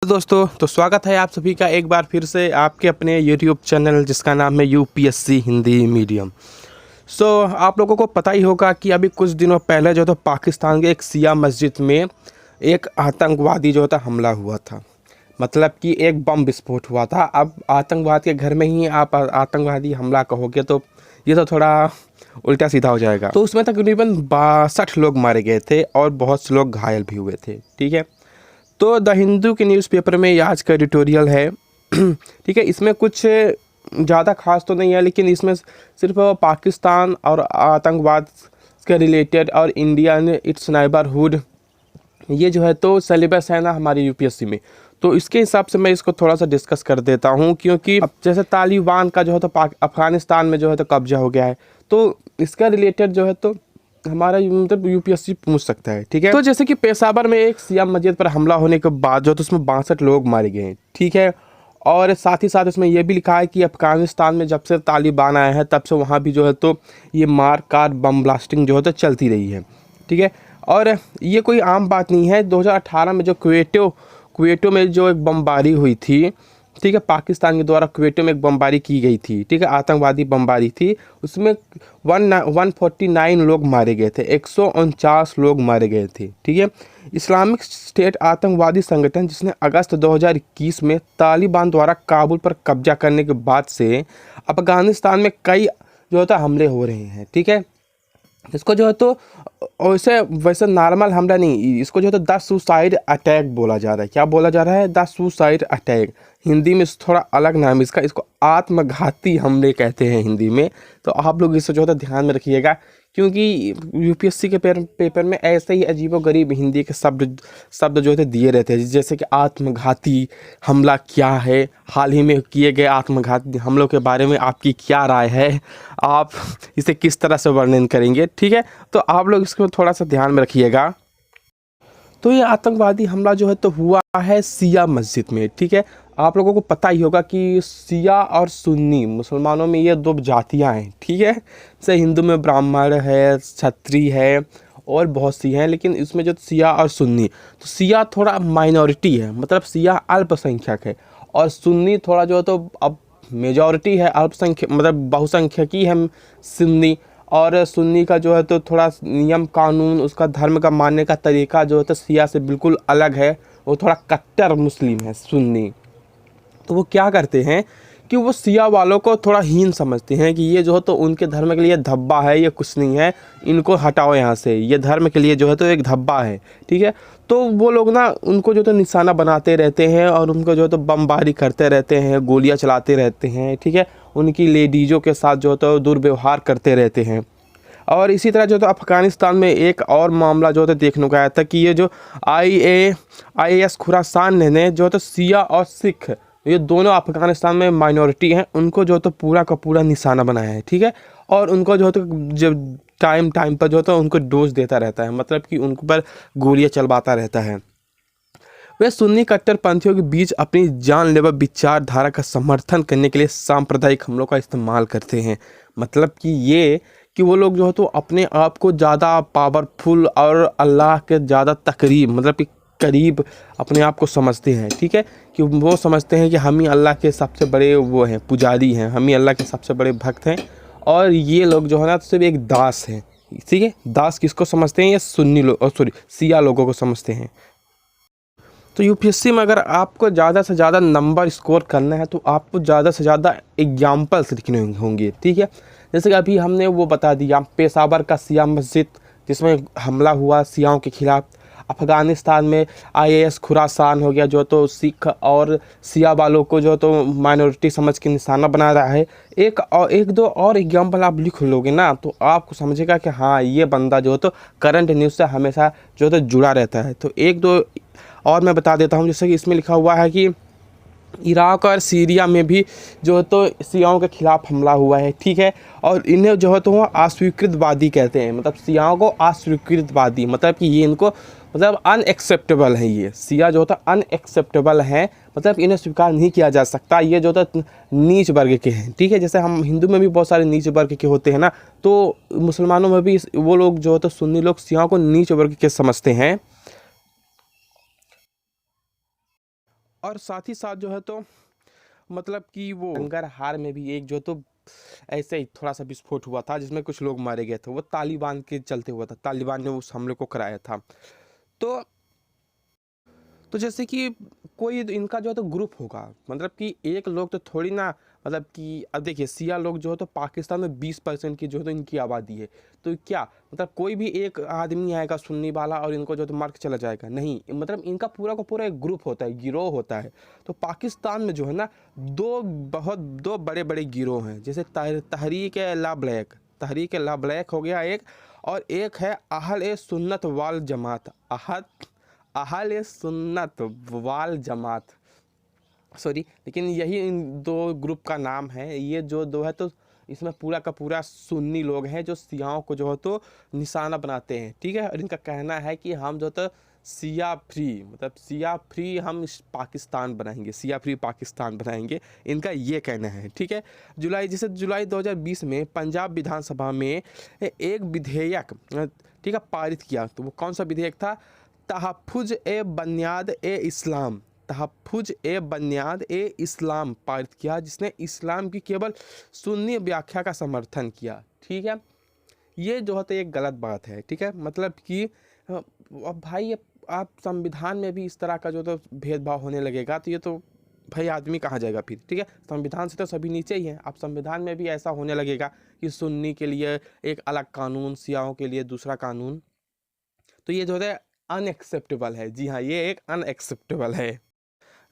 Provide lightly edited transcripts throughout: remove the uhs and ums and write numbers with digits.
दोस्तों, तो स्वागत है आप सभी का एक बार फिर से आपके अपने यूट्यूब चैनल जिसका नाम है यूपीएससी हिंदी मीडियम। आप लोगों को पता ही होगा कि अभी कुछ दिनों पहले जो तो पाकिस्तान के एक शिया मस्जिद में एक आतंकवादी जो था हमला हुआ था। मतलब कि एक बम विस्फोट हुआ था। अब आतंकवाद के घर में ही आप आतंकवादी हमला कहोगे तो ये तो थोड़ा उल्टा सीधा हो जाएगा। तो उसमें तकरीबन 62 लोग मारे गए थे और बहुत से लोग घायल भी हुए थे। ठीक है, तो द हिंदू के न्यूज़पेपर में ये आज का एडिटोरियल है। ठीक है, इसमें कुछ ज़्यादा खास तो नहीं है, लेकिन इसमें सिर्फ पाकिस्तान और आतंकवाद के रिलेटेड और इंडिया इट्स नेबरहुड ये जो है तो सिलेबस है ना हमारी यूपीएससी में, तो इसके हिसाब से मैं इसको थोड़ा सा डिस्कस कर देता हूँ। क्योंकि अब जैसे तालिबान का जो है तो अफ़गानिस्तान में जो है तो कब्जा हो गया है, तो इसका रिलेटेड जो है तो हमारा मतलब यूपीएससी पूछ सकता है। ठीक है, तो जैसे कि पेशावर में एक शिया मस्जिद पर हमला होने के बाद जो तो उसमें 62 लोग मारे गए हैं। ठीक है, और साथ ही साथ इसमें यह भी लिखा है कि अफ़गानिस्तान में जब से तालिबान आया है तब से वहाँ भी जो है तो ये मार काट बम ब्लास्टिंग जो है तो चलती रही है। ठीक है, और ये कोई आम बात नहीं है। 2018 में जो कुवैतो में जो एक बमबारी हुई थी, ठीक है, पाकिस्तान के द्वारा कुवैतो में एक बमबारी की गई थी। ठीक है, आतंकवादी बमबारी थी, उसमें 149 लोग मारे गए थे, 149 लोग मारे गए थे। ठीक है, इस्लामिक स्टेट आतंकवादी संगठन जिसने अगस्त 2021 में तालिबान द्वारा काबुल पर कब्जा करने के बाद से अफगानिस्तान में कई जो है हमले हो रहे हैं। ठीक है, इसको जो है तो वैसे नॉर्मल हमला नहीं, इसको जो है तो द सुसाइड अटैक बोला जा रहा है। क्या बोला जा रहा है? The suicide attack. हिंदी में थोड़ा अलग नाम है इसका, इसको आत्मघाती हमले कहते हैं हिंदी में। तो आप लोग इसे जो है तो ध्यान में रखिएगा, क्योंकि यूपीएससी के पेपर में ऐसे ही अजीबोगरीब हिंदी के शब्द जो है दिए रहते हैं, जैसे कि आत्मघाती हमला क्या है, हाल ही में किए गए आत्मघाती हमलों के बारे में आपकी क्या राय है, आप इसे किस तरह से वर्णन करेंगे। ठीक है, तो आप लोग इसको थोड़ा सा ध्यान में रखिएगा। तो ये आतंकवादी हमला जो है तो हुआ है शिया मस्जिद में। ठीक है, आप लोगों को पता ही होगा कि शिया और सुन्नी मुसलमानों में ये दो जातियां हैं। ठीक है, जैसे हिंदू में ब्राह्मण है, क्षत्रिय है और बहुत सी हैं, लेकिन इसमें जो शिया और सुन्नी, तो शिया थोड़ा माइनॉरिटी है, मतलब शिया अल्पसंख्यक है, और सुन्नी थोड़ा जो है तो अब मेजॉरिटी है, अल्पसंख्यक मतलब बहुसंख्यकी है सुन्नी। और सुन्नी का जो है तो थोड़ा नियम कानून, उसका धर्म का मानने का तरीका जो है तो शिया से बिल्कुल अलग है। वो थोड़ा कट्टर मुस्लिम है सुन्नी। तो वो क्या करते हैं कि वो शिया वालों को थोड़ा हीन समझते हैं कि ये जो है तो उनके धर्म के लिए धब्बा है, ये कुछ नहीं है, इनको हटाओ यहाँ से, ये धर्म के लिए जो है तो एक धब्बा है। ठीक है, तो वो लोग ना उनको जो तो निशाना बनाते रहते हैं और उनको जो है तो बमबारी करते रहते हैं, गोलियाँ चलाते रहते हैं। ठीक है, उनकी लेडीज़ों के साथ जो है तो दुर्व्यवहार करते रहते हैं। और इसी तरह जो तो अफ़गानिस्तान में एक और मामला जो है देखने को आया था कि ये जो IAS खुरासान ने जो तो शिया और सिख, ये दोनों अफ़गानिस्तान में माइनॉरिटी हैं, उनको जो तो पूरा का पूरा निशाना बनाया है। ठीक है, और उनको जो तो जब टाइम पर जो तो उनको डोज देता रहता है, मतलब कि उन पर गोलियां चलवाता रहता है। वे सुन्नी कट्टरपंथियों के बीच अपनी जानलेवा विचारधारा का समर्थन करने के लिए सांप्रदायिक हमलों का इस्तेमाल करते हैं। मतलब कि वो लोग जो है तो अपने आप को ज़्यादा पावरफुल और अल्लाह के ज़्यादा मतलब कि करीब अपने आप को समझते हैं। ठीक है, कि वो समझते हैं कि हम ही अल्लाह के सबसे बड़े वो हैं, पुजारी हैं, हम ही अल्लाह के सबसे बड़े भक्त हैं। और ये लोग जो है ना सिर्फ एक दास हैं। ठीक है, दास किसको समझते हैं? ये सुन्नी लोग शिया लोगों को समझते हैं। तो यूपीएससी में अगर आपको ज़्यादा से ज़्यादा नंबर स्कोर करना है तो आपको ज़्यादा से ज़्यादा एग्जाम्पल्स लिखने होंगे। ठीक है, जैसे कि अभी हमने वो बता दिया पेशावर का शिया मस्जिद जिसमें हमला हुआ शियाओं के खिलाफ। अफ़गानिस्तान में IAS खुरासान हो गया जो तो सिख और शिया वालों को जो तो माइनॉरिटी समझ के निशाना बना रहा है। एक दो और एग्जाम्पल आप लिख लोगे ना तो आपको समझेगा कि हाँ ये बंदा जो है तो करंट न्यूज़ से हमेशा जो है तो जुड़ा रहता है। तो एक दो और मैं बता देता हूँ, जैसे कि इसमें लिखा हुआ है कि इराक और सीरिया में भी जो है तो शियाओं के खिलाफ हमला हुआ है। ठीक है, और इन्हें जो है तो अस्वीकृतवादी कहते हैं, मतलब शियाओं को अस्वीकृतवादी, मतलब कि ये इनको मतलब अनएक्सेप्टेबल है। ये शिया जो होता अनएक्सेप्टेबल है, मतलब इन्हें स्वीकार नहीं किया जा सकता, ये जो होता नीच वर्ग के हैं। ठीक है, जैसे हम हिंदू में भी बहुत सारे नीच वर्ग के होते हैं ना, तो मुसलमानों में भी वो लोग जो होते सुन्नी लोग शियाओं को नीच वर्ग के समझते हैं। और साथ ही साथ जो है तो मतलब कि वो नंगरहार में भी एक जो तो ऐसे ही थोड़ा सा विस्फोट हुआ था जिसमें कुछ लोग मारे गए थे, वो तालिबान के चलते हुआ था, तालिबान ने उस हमले को कराया था। तो जैसे कि कोई इनका जो है तो ग्रुप होगा, मतलब कि एक लोग तो थोड़ी ना, मतलब कि अब देखिए सिया लोग जो है तो पाकिस्तान में 20% की जो है तो इनकी आबादी है। तो क्या मतलब कोई भी एक आदमी आएगा सुन्नी वाला और इनको जो है तो मार के चला जाएगा? नहीं, मतलब इनका पूरा का पूरा एक ग्रुप होता है, गिरोह होता है। तो पाकिस्तान में जो है ना दो बड़े बड़े गिरोह हैं, जैसे तहरीक ला ब्लैक, तहरीक ला ब्लैक हो गया एक, और एक है अहल सुन्नत वाल जमात, अहल सुन्नत वाल जमात, सॉरी, लेकिन यही इन दो ग्रुप का नाम है। ये जो दो है तो इसमें पूरा का पूरा सुन्नी लोग हैं जो सियाओं को जो है तो निशाना बनाते हैं, ठीक है। और इनका कहना है कि हम जो तो सिया फ्री, मतलब सिया फ्री हम पाकिस्तान बनाएंगे, सिया फ्री पाकिस्तान बनाएंगे, इनका ये कहना है, ठीक है। जुलाई 2020 में पंजाब विधानसभा में एक विधेयक, ठीक है, पारित किया। तो वो कौन सा विधेयक था? तहफ़्फ़ुज़ ए बुनियाद ए इस्लाम, तहफ़्फ़ुज़ ए बुनियाद ए इस्लाम पारित किया, जिसने इस्लाम की केवल सुन्नी व्याख्या का समर्थन किया, ठीक है। ये जो है तो एक गलत बात है, ठीक है। मतलब कि अब भाई आप संविधान में भी इस तरह का जो तो भेदभाव होने लगेगा तो ये तो भाई आदमी कहाँ जाएगा फिर, ठीक है। संविधान से तो सभी नीचे ही हैं, अब संविधान में भी ऐसा होने लगेगा कि सुन्नी के लिए एक अलग कानून, सियाओं के लिए दूसरा कानून, तो ये जो है अनएक्सेप्टेबल है। जी हाँ, ये एक अनएक्सेप्टेबल है।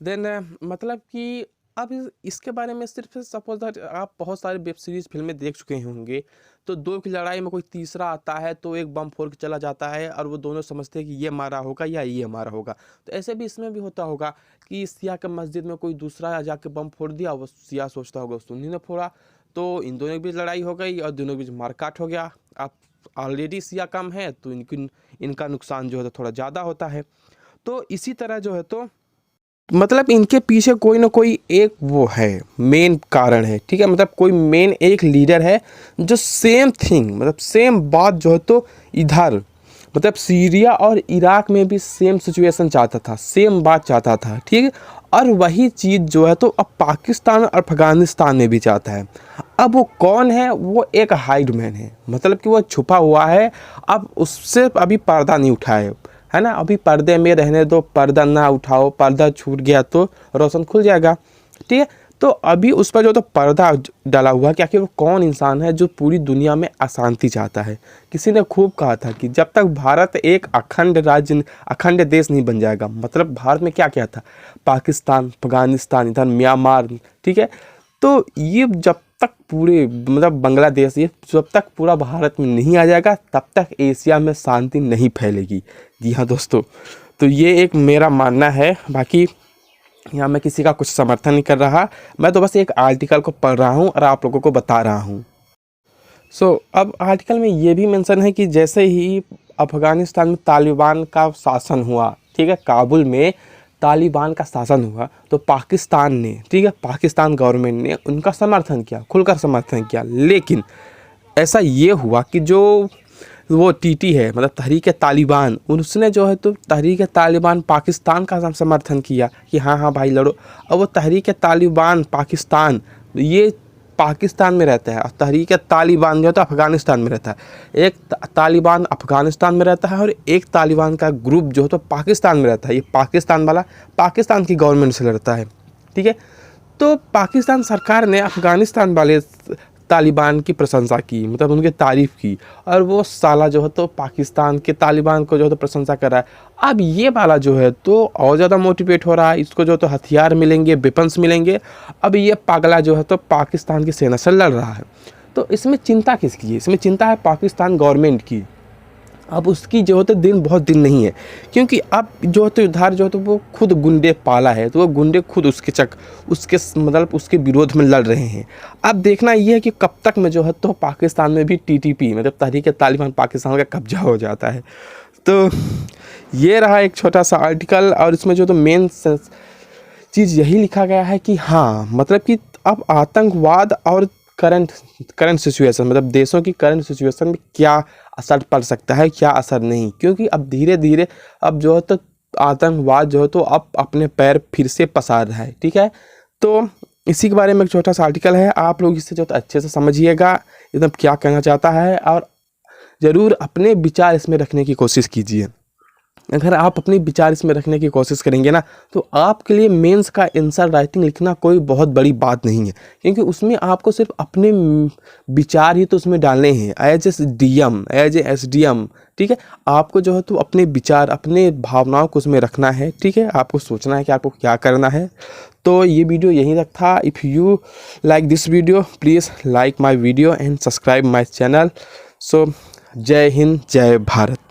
देन मतलब कि अब इसके बारे में सिर्फ सपोज दैट आप बहुत सारे वेब सीरीज़ फिल्में देख चुके होंगे, तो दो की लड़ाई में कोई तीसरा आता है तो एक बम फोड़ के चला जाता है और वो दोनों समझते हैं कि ये मारा होगा या ये मारा होगा। तो ऐसे भी इसमें भी होता होगा कि सिया के मस्जिद में कोई दूसरा जाके बम फोड़ दिया, वो सिया सोचता होगा सुन्नी ने फोड़ा, तो इन दोनों के बीच लड़ाई हो गई और दोनों के बीच मारकाट हो गया। अब ऑलरेडी सिया कम है तो इनका नुकसान जो है तो थोड़ा ज़्यादा होता है। तो इसी तरह जो है तो मतलब इनके पीछे कोई ना कोई एक वो है, मेन कारण है, ठीक है। मतलब कोई मेन एक लीडर है जो सेम थिंग, मतलब सेम बात जो है तो इधर, मतलब सीरिया और इराक में भी सेम सिचुएशन चाहता था, सेम बात चाहता था, ठीक है। और वही चीज़ जो है तो अब पाकिस्तान और अफगानिस्तान में भी चाहता है। अब वो कौन है? वो एक हाइड मैन है, मतलब कि वो छुपा हुआ है, अब उससे अभी पर्दा नहीं उठा है ना। अभी पर्दे में रहने दो, पर्दा ना उठाओ, पर्दा छूट गया तो रोशन खुल जाएगा, ठीक है। तो अभी उस पर जो तो पर्दा डाला हुआ कि आखिर वो कौन इंसान है जो पूरी दुनिया में अशांति चाहता है। किसी ने खूब कहा था कि जब तक भारत एक अखंड राज्य, अखंड देश नहीं बन जाएगा, मतलब भारत में क्या क्या था, पाकिस्तान, अफगानिस्तान, इधर म्यांमार, ठीक है। तो ये जब तक पूरे मतलब बांग्लादेश, ये जब तक पूरा भारत में नहीं आ जाएगा तब तक एशिया में शांति नहीं फैलेगी। जी हाँ दोस्तों, तो ये एक मेरा मानना है। बाकी यहाँ मैं किसी का कुछ समर्थन नहीं कर रहा, मैं तो बस एक आर्टिकल को पढ़ रहा हूँ और आप लोगों को बता रहा हूँ। अब आर्टिकल में ये भी मेंशन है कि जैसे ही अफ़गानिस्तान में तालिबान का शासन हुआ, ठीक है, काबुल में तालिबान का शासन हुआ, तो पाकिस्तान ने, ठीक है, पाकिस्तान गवर्नमेंट ने उनका समर्थन किया, खुलकर समर्थन किया। लेकिन ऐसा ये हुआ कि जो वो टीटी है, मतलब तहरीक तालिबान, उसने जो है तो तहरीक तालिबान पाकिस्तान का समर्थन किया कि हाँ हाँ भाई लड़ो। अब वो तहरीक तालिबान पाकिस्तान, ये पाकिस्तान में रहता है और तहरीक तालिबान जो है तो अफ़गानिस्तान में रहता है। एक तालिबान अफ़गानिस्तान में रहता है और एक तालिबान का ग्रुप जो है तो पाकिस्तान में रहता है। ये पाकिस्तान वाला पाकिस्तान की गवर्नमेंट से लड़ता है, ठीक है। तो पाकिस्तान सरकार ने अफ़गानिस्तान वाले तालिबान की प्रशंसा की, मतलब उनकी तारीफ़ की, और वो साला जो है तो पाकिस्तान के तालिबान को जो है तो प्रशंसा कर रहा है। अब ये वाला जो है तो और ज़्यादा मोटिवेट हो रहा है, इसको जो तो हथियार मिलेंगे, वेपन्स मिलेंगे। अब ये पागला जो है तो पाकिस्तान की सेना से लड़ रहा है। तो इसमें चिंता किसकी है? इसमें चिंता है पाकिस्तान गवर्नमेंट की। अब उसकी जो है तो दिन बहुत दिन नहीं है, क्योंकि अब जो है तो उधार जो है तो वो खुद गुंडे पाला है, तो वो गुंडे खुद उसके मतलब उसके विरोध में लड़ रहे हैं। अब देखना ये है कि कब तक में जो है तो पाकिस्तान में भी टीटीपी, मतलब तहरीक तालिबान पाकिस्तान का कब्जा हो जाता है। तो ये रहा एक छोटा सा आर्टिकल, और इसमें जो तो मेन चीज़ यही लिखा गया है कि हाँ, मतलब कि अब आतंकवाद और करंट सिचुएशन, मतलब देशों की करंट सिचुएशन में क्या असर पड़ सकता है, क्या असर नहीं, क्योंकि अब धीरे धीरे अब जो है तो आतंकवाद जो है तो अब अपने पैर फिर से पसार रहा है। ठीक है, तो इसी के बारे में एक छोटा सा आर्टिकल है, आप लोग इससे जो है अच्छे से समझिएगा एकदम क्या कहना चाहता है, और ज़रूर अपने विचार इसमें रखने की कोशिश कीजिए। अगर आप अपने विचार इसमें रखने की कोशिश करेंगे ना, तो आपके लिए मेंस का आंसर राइटिंग लिखना कोई बहुत बड़ी बात नहीं है, क्योंकि उसमें आपको सिर्फ अपने विचार ही तो उसमें डालने हैं as a DM, as a SDM. ठीक है, आपको जो है तो अपने विचार, अपने भावनाओं को उसमें रखना है। ठीक है, आपको सोचना है कि आपको क्या करना है। तो ये वीडियो यहीं तक था। If you like this video please like my video and subscribe my channel. So जय हिंद, जय भारत।